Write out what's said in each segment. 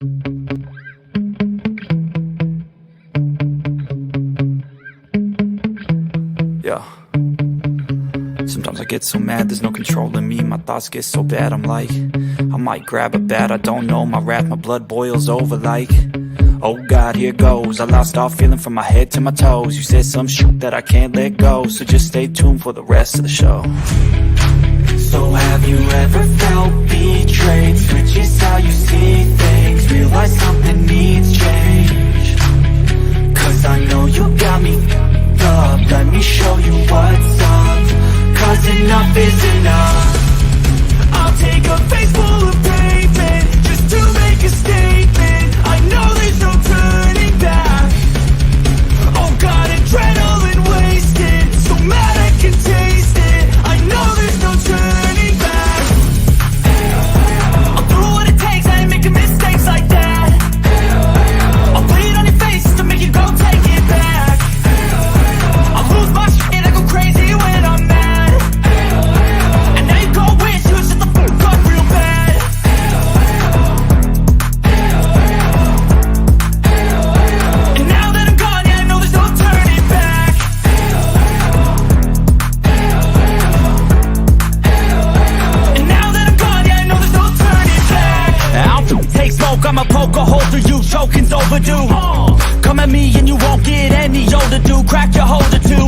Yeah. Sometimes I get so mad, there's no controlling me. My thoughts get so bad, I'm like, I might grab a bat, I don't know. My wrath, my blood boils over like, oh God, here goes. I lost all feeling from my head to my toes. You said some shit that I can't let go, so just stay tuned for the rest of the show. So have you ever felt betrayed? Switches how you see things, realize something needs change. Cause I know you got me up, let me show you what's up. Cause enough is enough. I'll take a face full of pavement just to make a statement. I know there's no turning back. Oh God, adrenaline wasted, so mad I can taste it. I know there's no turning back. I'll do what it takes, I ain't making mistakes like that. I'll put it on your face to make you go take it back. I'll lose my shit and I go crazy when I'm mad. And now you go wish you shut the fuck up real bad. And now that I'm gone, yeah, I know there's no turning back. And now that I'm gone, yeah, I know there's no turning back. I'll take smoke, I'ma poke a hole through you, choking's overdue. Come at me and you won't get any older, dude. Crack your holder too.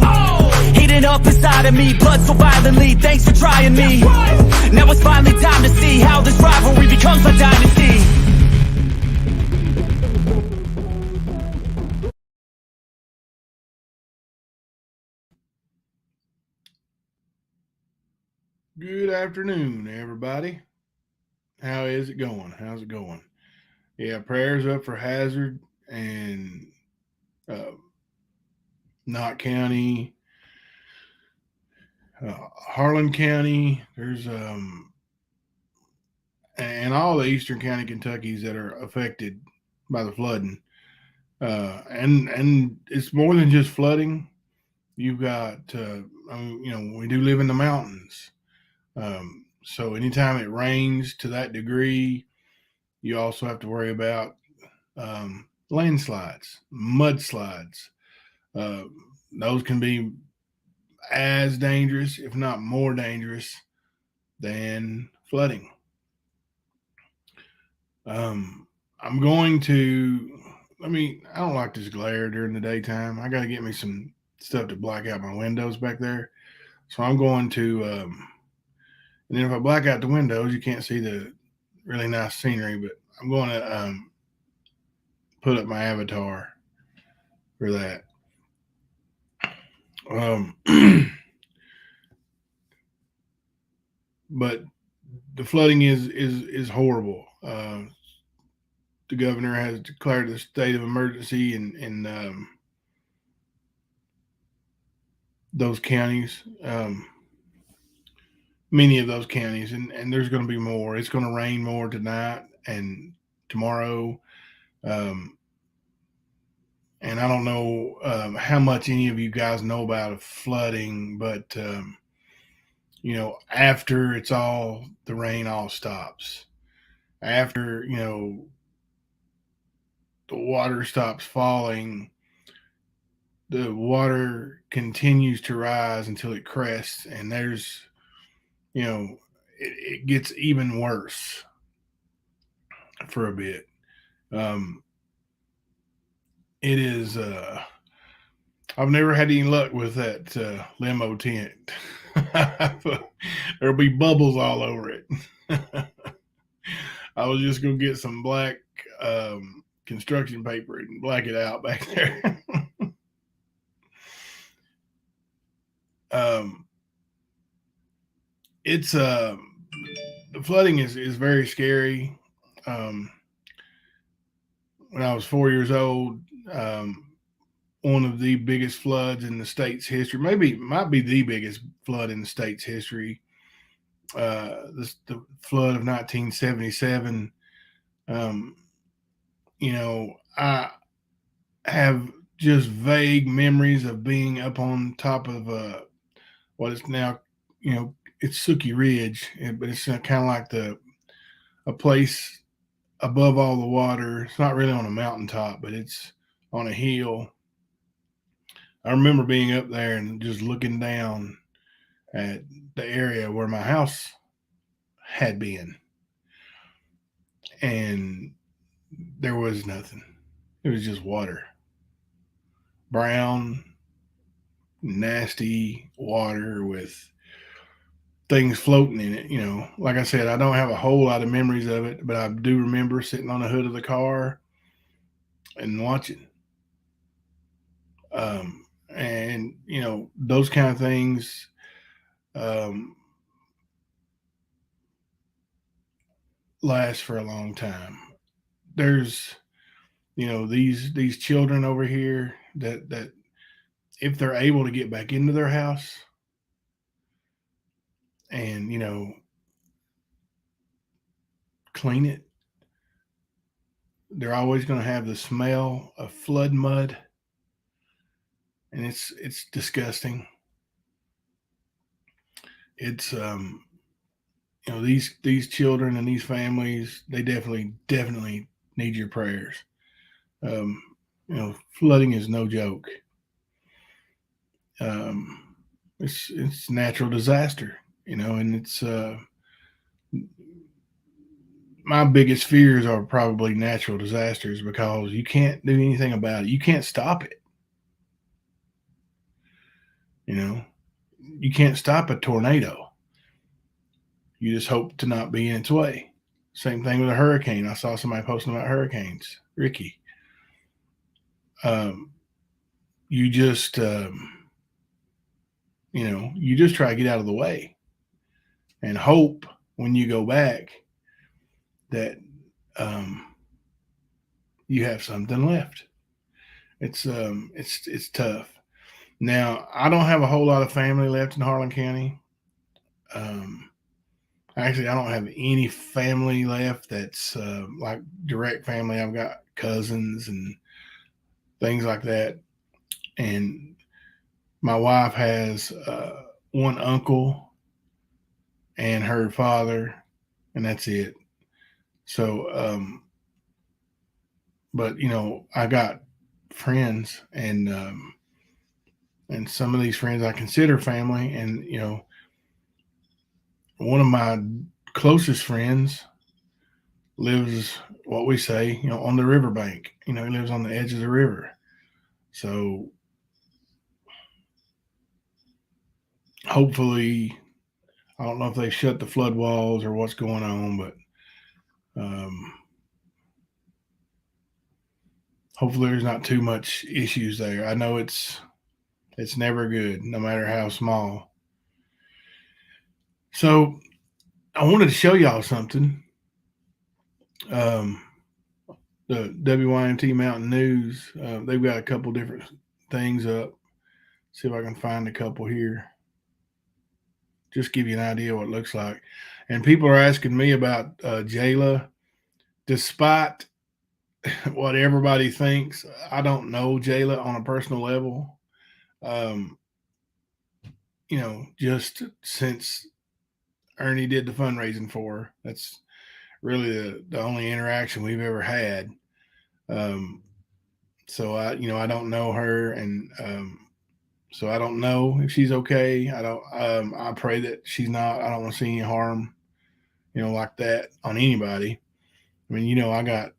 Heating up inside of me, blood so violently. Thanks for trying me. Now it's finally time to see how this rivalry becomes a dynasty. Good afternoon, everybody. How is it going? How's it going? Yeah, prayers up for Hazard and Knott County, Harlan County. There's and all the eastern county Kentuckys that are affected by the flooding. And it's more than just flooding. You've got we do live in the mountains. So anytime it rains to that degree, you also have to worry about landslides, mudslides. Those can be as dangerous, if not more dangerous, than flooding. I'm going to I don't like this glare during the daytime. I got to get me some stuff to black out my windows back there. So I'm going to, and then if I black out the windows, you can't see the really nice scenery, but I'm going to put up my avatar for that. But the flooding is horrible. The governor has declared a state of emergency in those counties, many of those counties, and there's going to be more. It's going to rain more tonight and tomorrow. And I don't know how much any of you guys know about flooding, but after the rain all stops, after the water stops falling, the water continues to rise until it crests, and there's it gets even worse for a bit. It is I've never had any luck with that limo tent. There'll be bubbles all over it. I was just gonna get some black construction paper and black it out back there. It's the flooding is very scary. When I was 4 years old, one of the biggest floods in the state's history, might be the biggest flood in the state's history. The flood of 1977. I have just vague memories of being up on top of what is now, it's Sookie Ridge, but it's kind of like a place above all the water. It's not really on a mountaintop, but it's on a hill. I remember being up there and just looking down at the area where my house had been, and there was nothing. It was just water, brown, nasty water with things floating in it. Like I said, I don't have a whole lot of memories of it, but I do remember sitting on the hood of the car and watching. And those kind of things um, last for a long time. There's these children over here that if they're able to get back into their house and clean it, they're always going to have the smell of flood mud, and it's disgusting. It's these children and these families, they definitely need your prayers. um Flooding is no joke. um it's natural disaster, and it's my biggest fears are probably natural disasters because you can't do anything about it. You can't stop it. You know, you can't stop a tornado. You just hope to not be in its way. Same thing with a hurricane. I saw somebody posting about hurricanes. Ricky, um, you just you just try to get out of the way and hope when you go back that um, you have something left. It's tough. Now I don't have a whole lot of family left in Harlan County. Um, Actually, I don't have any family left that's like direct family. I've got cousins and things like that. And my wife has one uncle and her father, and that's it. So, but I got friends, and some of these friends I consider family, and one of my closest friends lives what we say, on the riverbank. He lives on the edge of the river. So hopefully, I don't know if they shut the flood walls or what's going on, but um, hopefully there's not too much issues there. I know it's never good, no matter how small. So I wanted to show y'all something. Um, the WYMT Mountain News, they've got a couple different things up. See if I can find a couple here. Just give you an idea what it looks like. And people are asking me about Jayla. Despite what everybody thinks, I don't know Jayla on a personal level. Um, just since Ernie did the fundraising for her, that's really the only interaction we've ever had. Um, so I don't know her, and so I don't know if she's okay. I don't. I pray that she's not. I don't want to see any harm, like that on anybody. I mean, I got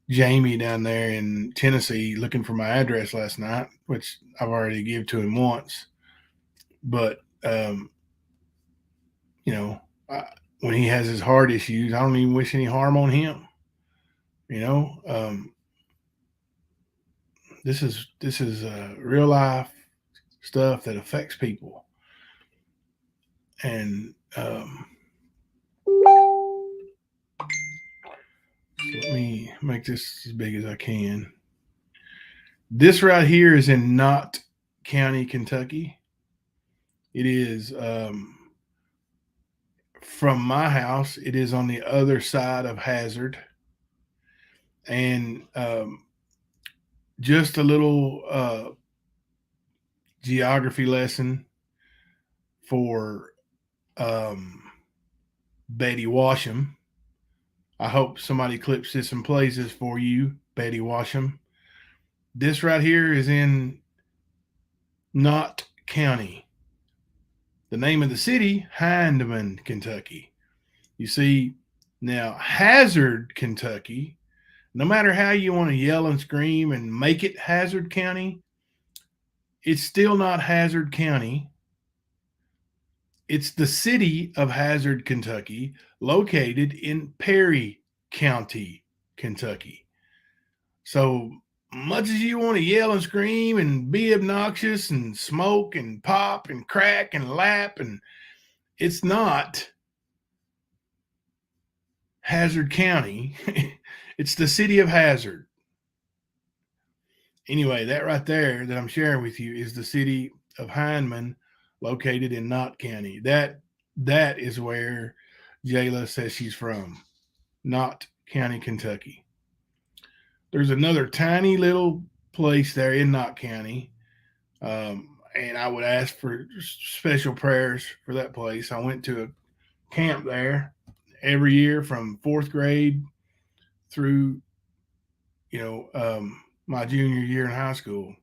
Jamie down there in Tennessee looking for my address last night, which I've already give to him once. But you know, I, when he has his heart issues, I don't even wish any harm on him. You know, this is real life stuff that affects people, and let me make this as big as I can. This right here is in Knott County, Kentucky. It is from my house. It is on the other side of Hazard, and just a little geography lesson for Betty Washam. I hope somebody clips this and plays this for you, Betty Washam. This right here is in Knott County. The name of the city, Hindman, Kentucky. You see, now Hazard, Kentucky, no matter how you want to yell and scream and make it Hazard County, it's still not Hazard County. It's the city of Hazard, Kentucky, located in Perry County, Kentucky. So much as you want to yell and scream and be obnoxious and smoke and pop and crack and lap, and it's not Hazard County. It's the city of Hazard. Anyway, that right there that I'm sharing with you is the city of Hindman, located in Knott County. That is where Jayla says she's from, Knott County, Kentucky. There's another tiny little place there in Knott County, and I would ask for special prayers for that place. I went to a camp there every year from fourth grade through, my junior year in high school,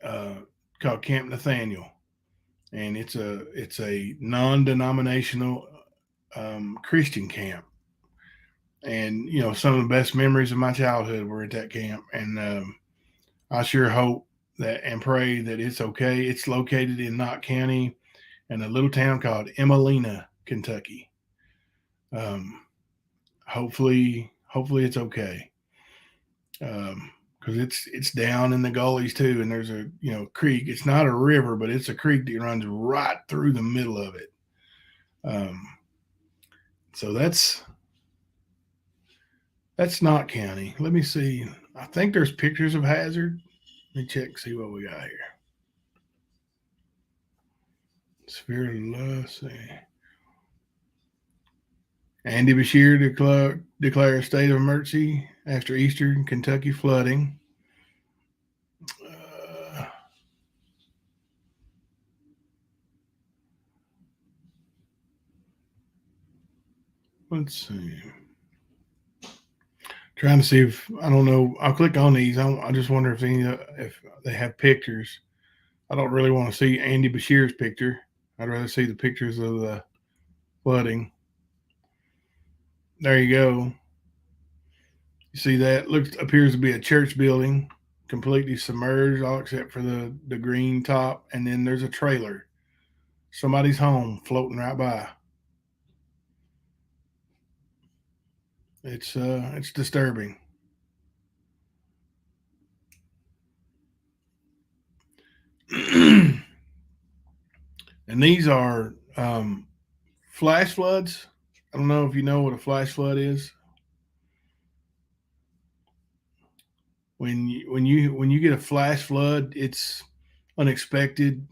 called Camp Nathaniel, and it's a non-denominational Christian camp. And some of the best memories of my childhood were at that camp, and I sure hope that and pray that it's okay. It's located in Knott County in a little town called Emelina, Kentucky. Hopefully it's okay. Because it's down in the gullies too, and there's a creek. It's not a river, but it's a creek that runs right through the middle of it. So that's Knott County. Let me see. I think there's pictures of Hazard. Let me check, see what we got here. Sphere of Love. See. Andy Bashir declared a state of emergency after eastern Kentucky flooding. Let's see. Trying to see if I don't know. I'll click on these. I just wonder if they have pictures. I don't really want to see Andy Bashir's picture. I'd rather see the pictures of the flooding. There you go. You see that? Appears to be a church building, completely submerged, all except for the green top, and then there's a trailer. Somebody's home floating right by. It's disturbing. And these are flash floods. I don't know if you know what a flash flood is. When you get a flash flood, it's unexpected.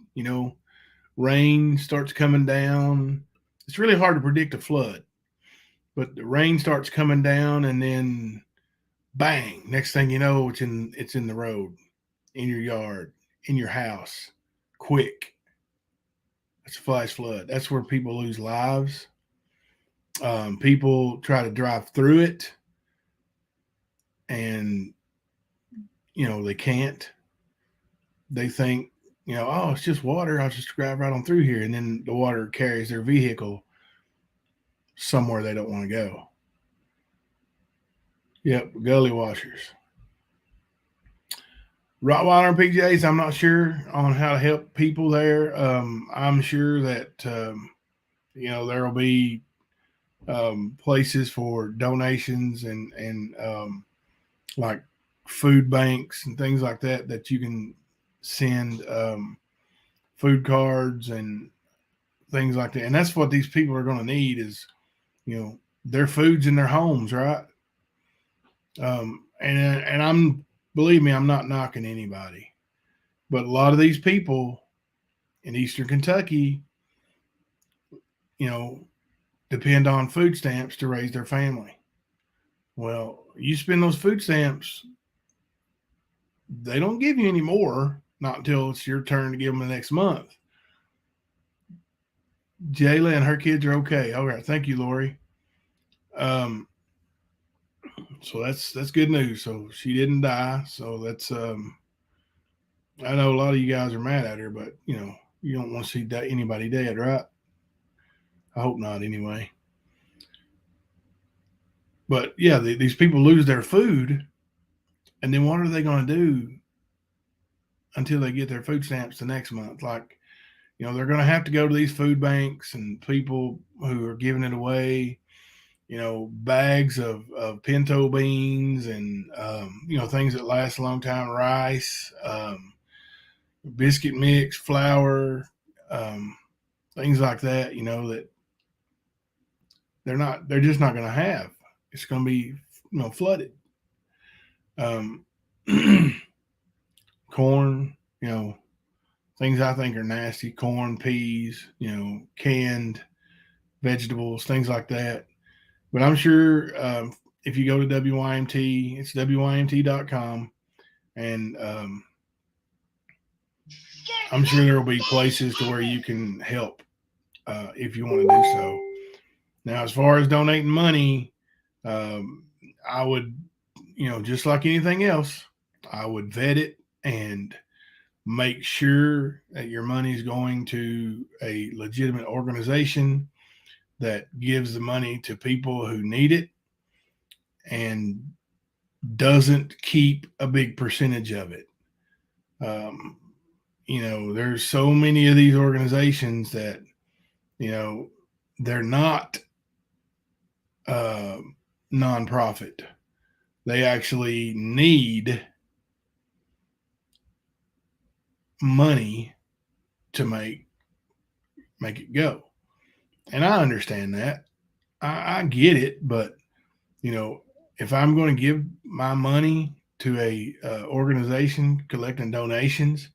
Rain starts coming down. It's really hard to predict a flood, but the rain starts coming down, and then bang! Next thing you know, it's in the road, in your yard, in your house, quick. That's a flash flood. That's where people lose lives. People try to drive through it, and they can't. They think, oh, it's just water. I'll just drive right on through here, and then the water carries their vehicle somewhere they don't want to go. Yep, gully washers. Rottweiler and PJs, I'm not sure on how to help people there. I'm sure that there will be places for donations and like food banks and things like that you can send food cards and things like that. And that's what these people are going to need is, their food's in their homes, right? And believe me, I'm not knocking anybody, but a lot of these people in Eastern Kentucky, depend on food stamps to raise their family. Well, you spend those food stamps, they don't give you any more, not until it's your turn to give them the next month. Jayla and her kids are okay. All right. Thank you, Lori. So that's good news. So she didn't die. So that's I know a lot of you guys are mad at her, but you don't want to see anybody dead, right? I hope not, anyway. But yeah, these people lose their food, and then what are they going to do until they get their food stamps the next month? Like, they're going to have to go to these food banks and people who are giving it away. Bags of pinto beans and things that last a long time, rice, biscuit mix, flour, um, things like that. That they're just not going to have. It's going to be flooded. Um, corn, things I think are nasty. Corn, peas, canned vegetables, things like that. But I'm sure if you go to WYMT, it's WYMT.com, and I'm sure there will be places to where you can help if you want to do so. Now, as far as donating money, I would, just like anything else, I would vet it and make sure that your money is going to a legitimate organization that gives the money to people who need it and doesn't keep a big percentage of it. There's so many of these organizations that, they're not uh, nonprofit. They actually need money to make it go. And I understand that. I get it, but if I'm going to give my money to a organization collecting donations,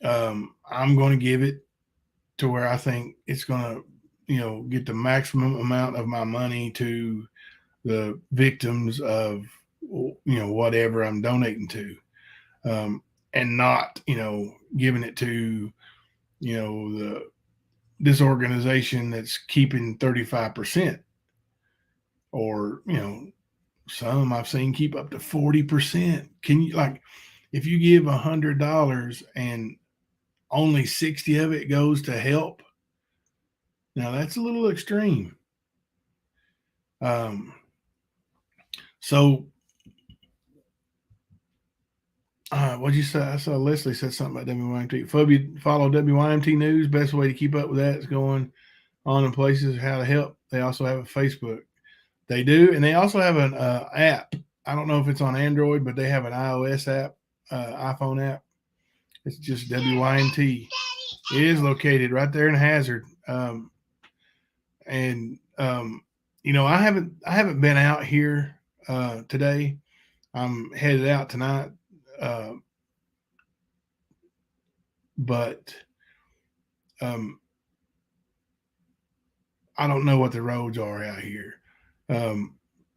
I'm going to give it to where I think it's going to, get the maximum amount of my money to the victims of, whatever I'm donating to, and not, giving it to, this organization that's keeping 35%, or some I've seen keep up to 40%. Can you, like, if you give $100 and only 60 of it goes to help, now that's a little extreme. So what'd you say? I saw Leslie said something about WYMT. Follow WYMT News. Best way to keep up with that is going on in places how to help. They also have a Facebook. They do, and they also have an app. I don't know if it's on Android, but they have an iOS app, iPhone app. It's just WYMT. It is located right there in Hazard, and I haven't been out here today. I'm headed out tonight, but I don't know what the roads are out here.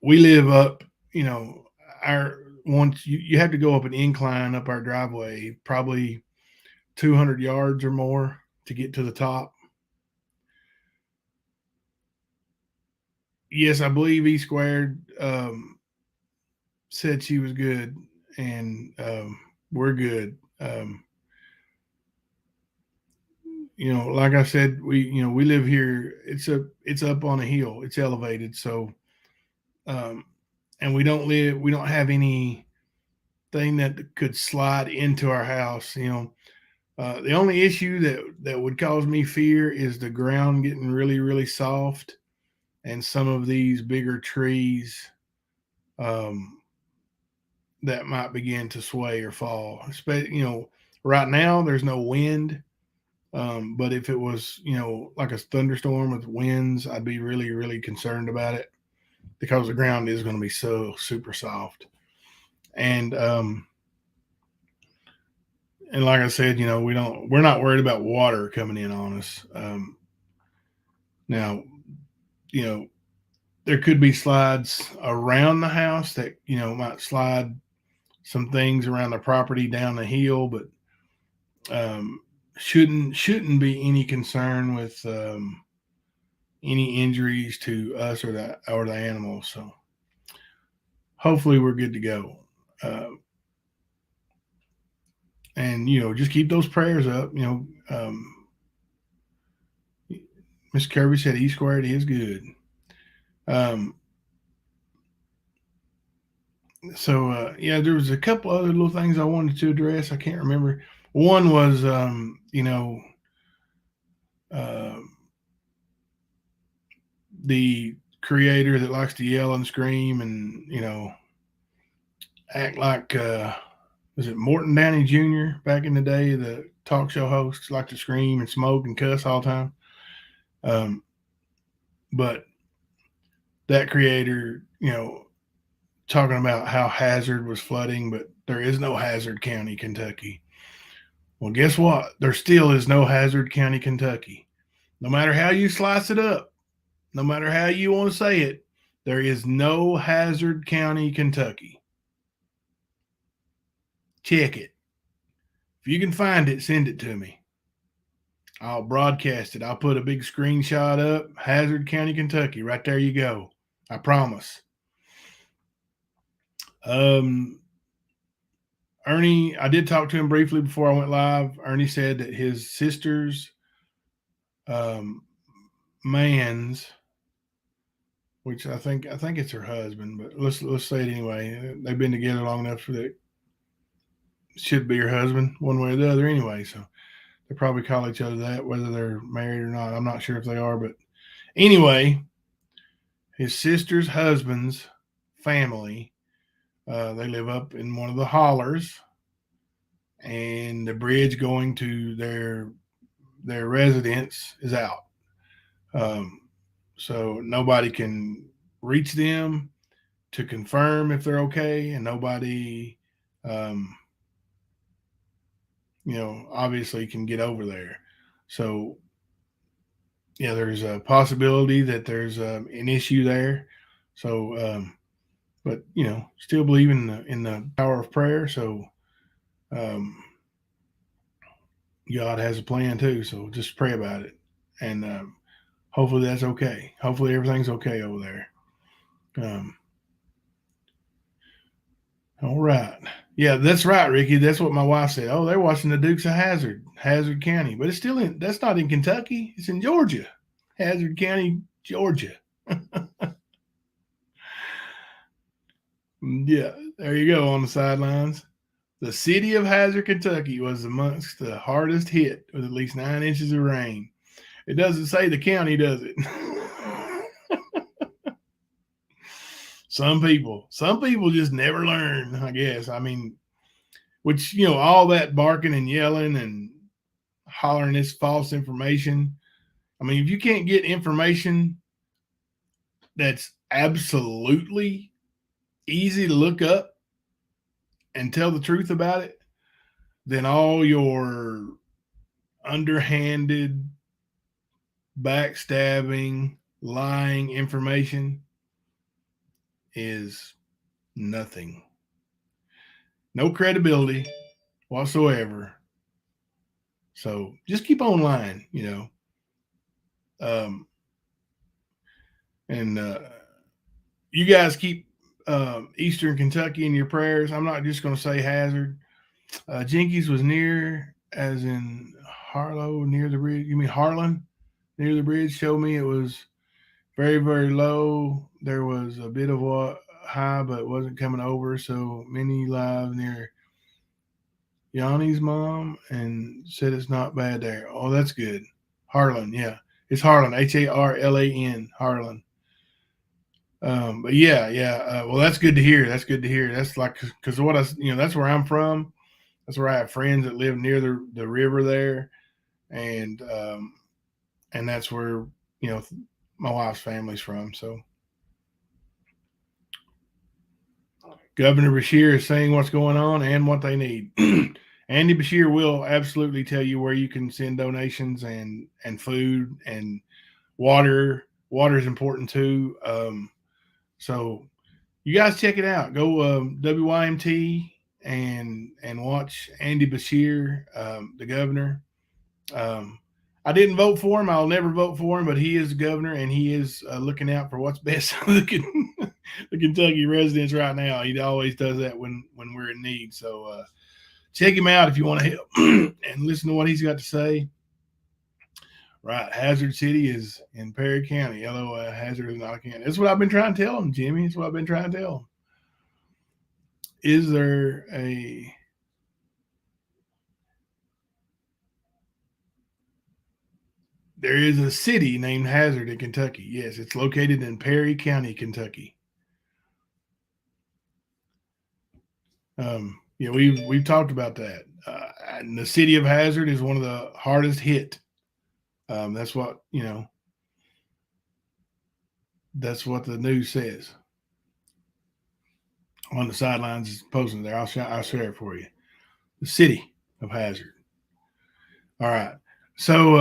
We live up, our once you have to go up an incline up our driveway, probably 200 yards or more to get to the top. Yes, I believe E Squared said she was good, and we're good. Like I said, we live here. It's up on a hill. It's elevated, so and we don't have anything that could slide into our house. The only issue that would cause me fear is the ground getting really, really soft, and some of these bigger trees that might begin to sway or fall. Right now there's no wind, but if it was, like a thunderstorm with winds, I'd be really, really concerned about it because the ground is going to be so super soft. And like I said, we're not worried about water coming in on us. Now, there could be slides around the house that, might slide some things around the property down the hill, but shouldn't be any concern with any injuries to us or the animals. So hopefully we're good to go. And just keep those prayers up. Miss Kirby said E squared is good. Um, yeah, there was a couple other little things I wanted to address. I can't remember. One was, uh, the creator that likes to yell and scream and act like was it Morton Downey Jr. back in the day, the talk show hosts like to scream and smoke and cuss all the time. But that creator, talking about how Hazard was flooding, but there is no Hazard County, Kentucky. Well, guess what? There still is no Hazard County, Kentucky. No matter how you slice it up, no matter how you want to say it, there is no Hazard County, Kentucky. Check it. If you can find it, send it to me. I'll broadcast it. I'll put a big screenshot up. Hazard County, Kentucky. Right there you go. I promise. Ernie, I did talk to him briefly before I went live. Ernie said that his sister's man's, which I think it's her husband, but let's say it anyway. They've been together long enough for that. Should be her husband, one way or the other, anyway. So they probably call each other that, whether they're married or not. I'm not sure if they are, but anyway, his sister's husband's family, they live up in one of the hollers, and the bridge going to their residence is out. So nobody can reach them to confirm if they're okay, and nobody, obviously can get over there. So, yeah, there's a possibility that there's an issue there. So, but still believe in the power of prayer. So, God has a plan too. So just pray about it, and hopefully that's okay. Hopefully everything's okay over there. All right. Yeah, that's right, Ricky. That's what my wife said. Oh, they're watching the Dukes of Hazard County, but it's still that's not in Kentucky. It's in Georgia, Hazard County, Georgia. Yeah, there you go on the sidelines. The city of Hazard, Kentucky was amongst the hardest hit with at least 9 inches of rain. It doesn't say the county, does it? Some people just never learn, I guess. I mean, which, all that barking and yelling and hollering this false information. I mean, if you can't get information that's absolutely easy to look up and tell the truth about it, then all your underhanded, backstabbing, lying information is nothing. No credibility whatsoever. So just keep on lying, and you guys keep Eastern Kentucky in your prayers. I'm not just going to say Hazard. Jinkies was near, as in Harlow, near the bridge. You mean Harlan? Near the bridge. Show me it was very, very low. There was a bit of a high, but it wasn't coming over. So many live near Yanni's mom and said it's not bad there. Oh, that's good. Harlan, yeah. It's Harlan, Harlan, Harlan. But yeah. Well, that's good to hear. That's good to hear. That's like, because what that's where I'm from. That's where I have friends that live near the river there, and that's where my wife's family's from. So Governor Beshear is saying what's going on and what they need. Andy Beshear will absolutely tell you where you can send donations and food and water. Water is important too. So you guys check it out. Go WYMT and watch Andy Beshear, the governor. I didn't vote for him. I'll never vote for him, but he is the governor, and he is looking out for what's best for the Kentucky residents right now. He always does that when we're in need. So check him out if you want to help and listen to what he's got to say. Right, Hazard City is in Perry County. Although Hazard is not a county. That's what I've been trying to tell him, Jimmy. That's what I've been trying to tell him. Is there a There is a city named Hazard in Kentucky. Yes, it's located in Perry County, Kentucky. Yeah, we've talked about that. And the city of Hazard is one of the hardest hit. That's what That's what the news says on the sidelines. Is posted there. I'll share it for you. The city of Hazard. All right. So,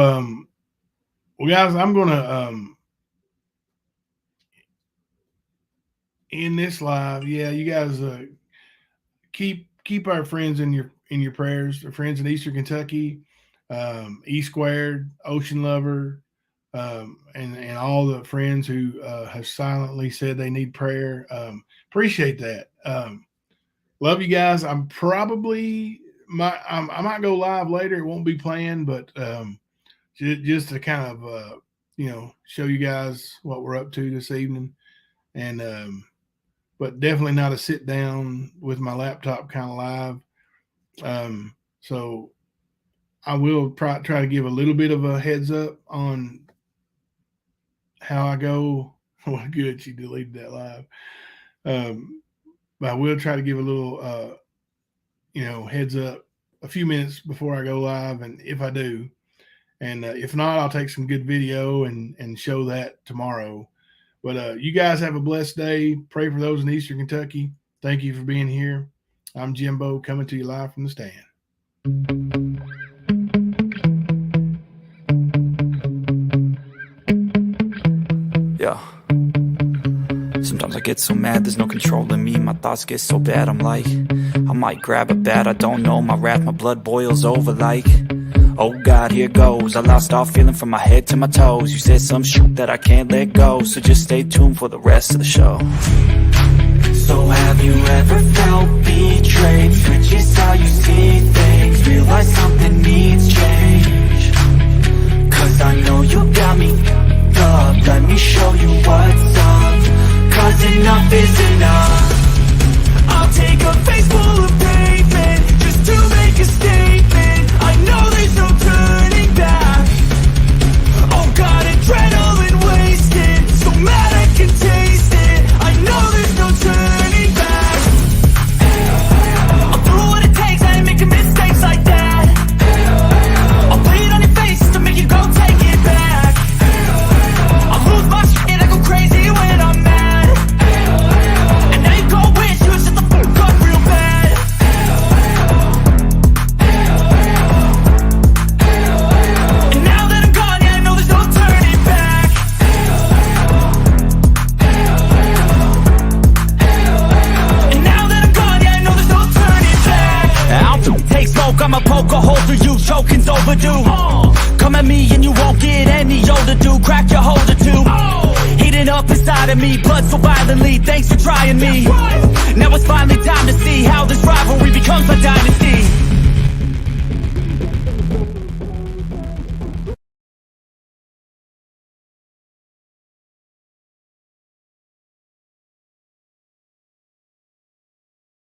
well, guys, I'm going to end this live. Yeah, you guys keep our friends in your prayers. Our friends in Eastern Kentucky, E Squared, Ocean Lover, and all the friends who have silently said they need prayer. Appreciate that. Love you guys. I might go live later. It won't be planned, but just to kind of show you guys what we're up to this evening, and but definitely not a sit down with my laptop kind of live. So I will try to give a little bit of a heads up on how I go. Oh, good, she deleted that live. But I will try to give a little heads up a few minutes before I go live, and if I do, and if not, I'll take some good video and show that tomorrow. But you guys have a blessed day. Pray for those in Eastern Kentucky. Thank you for being here. I'm Jimbo, coming to you live from the stand. Yeah. Sometimes I get so mad, there's no controlling me. My thoughts get so bad, I'm like, I might grab a bat, I don't know. My wrath, my blood boils over like, oh God, here goes. I lost all feeling from my head to my toes. You said some shit that I can't let go, so just stay tuned for the rest of the show. So have you ever felt betrayed? Switches how you see things, realize something needs change. Cause I know you got me up, let me show you what's up. Cause enough is enough. I'll take a face full of pavement just to make a statement. I know there's no turning back. Oh God, adrenaline wasted, so mad I can taste it. I know there's no turning back. I'll do what it takes, I ain't making mistakes like that. I'll bleed on your face to make you go take it back. I'll lose my shit, I go crazy when I'm mad. And now you gon' wish you shut the fuck up real bad. And now that I'm gone, yeah, I know there's no turning back. And now that I'm gone, yeah, I know there's no turning back. I'll take smoke, I'ma poke a hole through you, choking's overdue. Come at me and you won't get any older, dude. Crack your holder too. Heating up inside of me, blood so violently. Thanks for trying me. Now it's finally time to see how this rivalry becomes a dynasty.